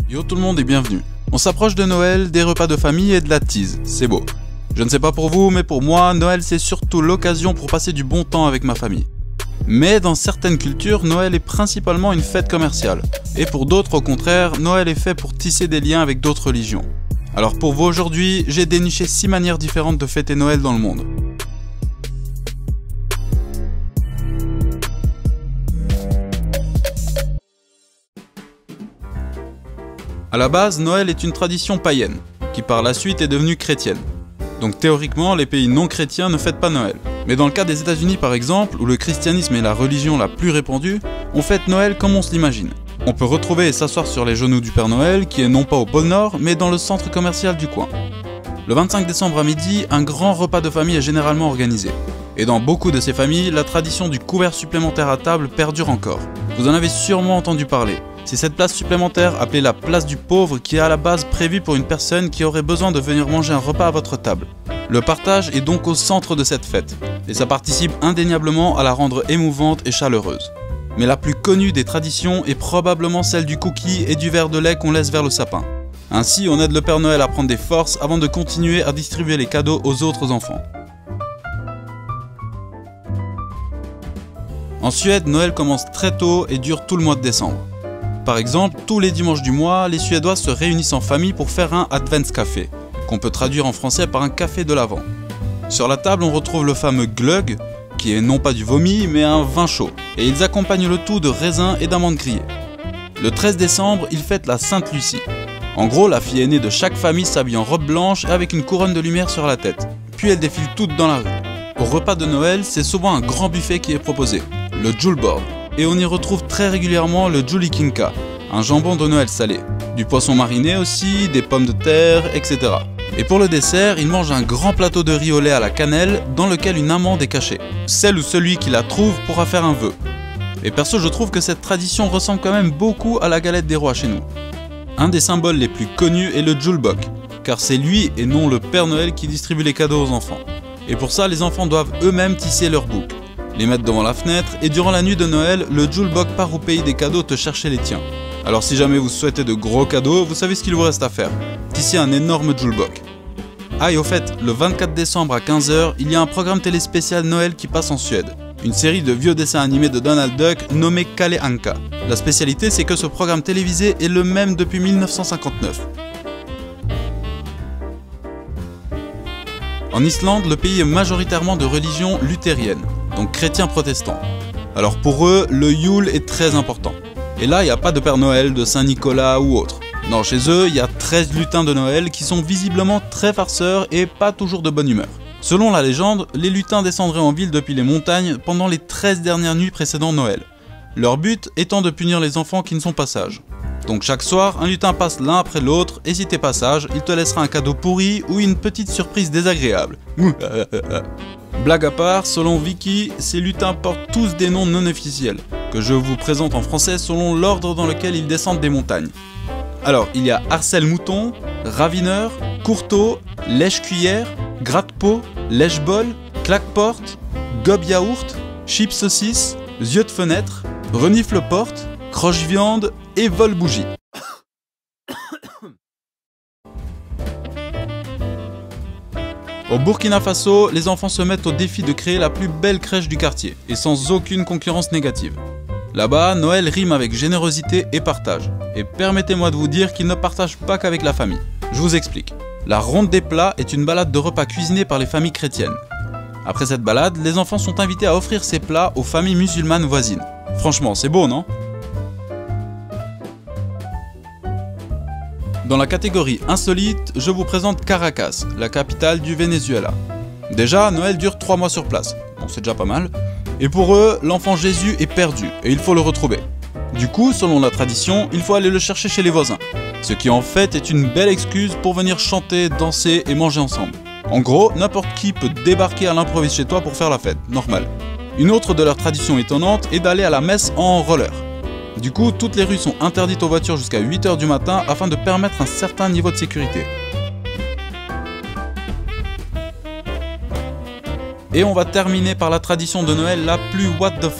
Yo tout le monde et bienvenue. On s'approche de Noël, des repas de famille et de la tease, c'est beau. Je ne sais pas pour vous, mais pour moi, Noël c'est surtout l'occasion pour passer du bon temps avec ma famille. Mais dans certaines cultures, Noël est principalement une fête commerciale. Et pour d'autres, au contraire, Noël est fait pour tisser des liens avec d'autres religions. Alors pour vous aujourd'hui, j'ai déniché 6 manières différentes de fêter Noël dans le monde. A la base, Noël est une tradition païenne, qui par la suite est devenue chrétienne. Donc théoriquement, les pays non chrétiens ne fêtent pas Noël. Mais dans le cas des États-Unis par exemple, où le christianisme est la religion la plus répandue, on fête Noël comme on se l'imagine. On peut retrouver et s'asseoir sur les genoux du Père Noël, qui est non pas au pôle Nord, mais dans le centre commercial du coin. Le 25 décembre à midi, un grand repas de famille est généralement organisé. Et dans beaucoup de ces familles, la tradition du couvert supplémentaire à table perdure encore. Vous en avez sûrement entendu parler. C'est cette place supplémentaire, appelée la place du pauvre, qui est à la base prévue pour une personne qui aurait besoin de venir manger un repas à votre table. Le partage est donc au centre de cette fête, et ça participe indéniablement à la rendre émouvante et chaleureuse. Mais la plus connue des traditions est probablement celle du cookie et du verre de lait qu'on laisse vers le sapin. Ainsi, on aide le Père Noël à prendre des forces avant de continuer à distribuer les cadeaux aux autres enfants. En Suède, Noël commence très tôt et dure tout le mois de décembre. Par exemple, tous les dimanches du mois, les Suédois se réunissent en famille pour faire un Adventscafé, qu'on peut traduire en français par un café de l'Avent. Sur la table, on retrouve le fameux glögg, qui est non pas du vomi, mais un vin chaud, et ils accompagnent le tout de raisins et d'amandes grillées. Le 13 décembre, ils fêtent la Sainte Lucie. En gros, la fille aînée de chaque famille s'habille en robe blanche avec une couronne de lumière sur la tête, puis elles défilent toutes dans la rue. Au repas de Noël, c'est souvent un grand buffet qui est proposé, le julbord. Et on y retrouve très régulièrement le julikinka, un jambon de Noël salé, du poisson mariné aussi, des pommes de terre, etc. Et pour le dessert, ils mangent un grand plateau de riz au lait à la cannelle dans lequel une amande est cachée. Celle ou celui qui la trouve pourra faire un vœu. Et perso, je trouve que cette tradition ressemble quand même beaucoup à la galette des rois chez nous. Un des symboles les plus connus est le julbok, car c'est lui et non le Père Noël qui distribue les cadeaux aux enfants. Et pour ça, les enfants doivent eux-mêmes tisser leur bouc, les mettre devant la fenêtre, et durant la nuit de Noël, le julbok part au pays des cadeaux te chercher les tiens. Alors si jamais vous souhaitez de gros cadeaux, vous savez ce qu'il vous reste à faire. Tisser un énorme julbok. Ah et au fait, le 24 décembre à 15 h, il y a un programme télé spécial Noël qui passe en Suède. Une série de vieux dessins animés de Donald Duck nommé Kalle Anka. La spécialité, c'est que ce programme télévisé est le même depuis 1959. En Islande, le pays est majoritairement de religion luthérienne, donc chrétiens protestants. Alors pour eux, le Yule est très important. Et là, il n'y a pas de Père Noël, de Saint-Nicolas ou autre. Non, chez eux, il y a 13 lutins de Noël qui sont visiblement très farceurs et pas toujours de bonne humeur. Selon la légende, les lutins descendraient en ville depuis les montagnes pendant les 13 dernières nuits précédant Noël. Leur but étant de punir les enfants qui ne sont pas sages. Donc chaque soir, un lutin passe l'un après l'autre, et si t'es pas sage, il te laissera un cadeau pourri ou une petite surprise désagréable. Blague à part, selon Wiki, ces lutins portent tous des noms non officiels, que je vous présente en français selon l'ordre dans lequel ils descendent des montagnes. Alors, il y a Arcel Mouton, Ravineur, Courteau, Lèche-Cuillère, Gratte-Peau, Lèche-Bol, Claque-Porte, Gobe-Yaourt, Chips-Saucisse, Yeux de Fenêtre, Renifle-Porte, Croche-Viande et Vole-Bougie. Au Burkina Faso, les enfants se mettent au défi de créer la plus belle crèche du quartier, et sans aucune concurrence négative. Là-bas, Noël rime avec générosité et partage. Et permettez-moi de vous dire qu'ils ne partagent pas qu'avec la famille. Je vous explique. La ronde des plats est une balade de repas cuisinés par les familles chrétiennes. Après cette balade, les enfants sont invités à offrir ces plats aux familles musulmanes voisines. Franchement, c'est beau, non ? Dans la catégorie insolite, je vous présente Caracas, la capitale du Venezuela. Déjà, Noël dure 3 mois sur place. Bon, c'est déjà pas mal. Et pour eux, l'enfant Jésus est perdu et il faut le retrouver. Du coup, selon la tradition, il faut aller le chercher chez les voisins. Ce qui en fait est une belle excuse pour venir chanter, danser et manger ensemble. En gros, n'importe qui peut débarquer à l'improviste chez toi pour faire la fête, normal. Une autre de leurs traditions étonnantes est d'aller à la messe en roller. Du coup, toutes les rues sont interdites aux voitures jusqu'à 8 h du matin afin de permettre un certain niveau de sécurité. Et on va terminer par la tradition de Noël la plus what the f***.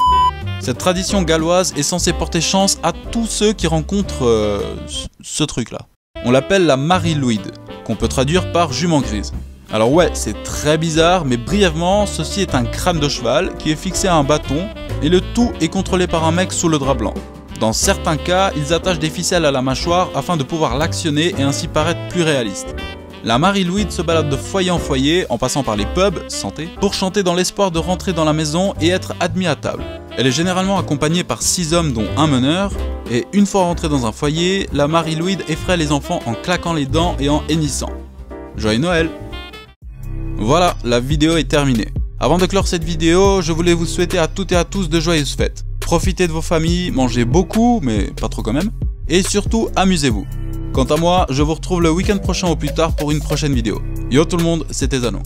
Cette tradition galloise est censée porter chance à tous ceux qui rencontrent ce truc-là. On l'appelle la Mari-Lwyd, qu'on peut traduire par jument grise. Alors ouais, c'est très bizarre, mais brièvement, ceci est un crâne de cheval qui est fixé à un bâton, et le tout est contrôlé par un mec sous le drap blanc. Dans certains cas, ils attachent des ficelles à la mâchoire afin de pouvoir l'actionner et ainsi paraître plus réaliste. La Mari-Lwyd se balade de foyer en foyer, en passant par les pubs, santé, pour chanter dans l'espoir de rentrer dans la maison et être admis à table. Elle est généralement accompagnée par 6 hommes dont un meneur, et une fois rentrée dans un foyer, la Mari-Lwyd effraie les enfants en claquant les dents et en hennissant. Joyeux Noël! Voilà, la vidéo est terminée. Avant de clore cette vidéo, je voulais vous souhaiter à toutes et à tous de joyeuses fêtes. Profitez de vos familles, mangez beaucoup, mais pas trop quand même, et surtout amusez-vous. Quant à moi, je vous retrouve le week-end prochain au plus tard pour une prochaine vidéo. Yo tout le monde, c'était Zano.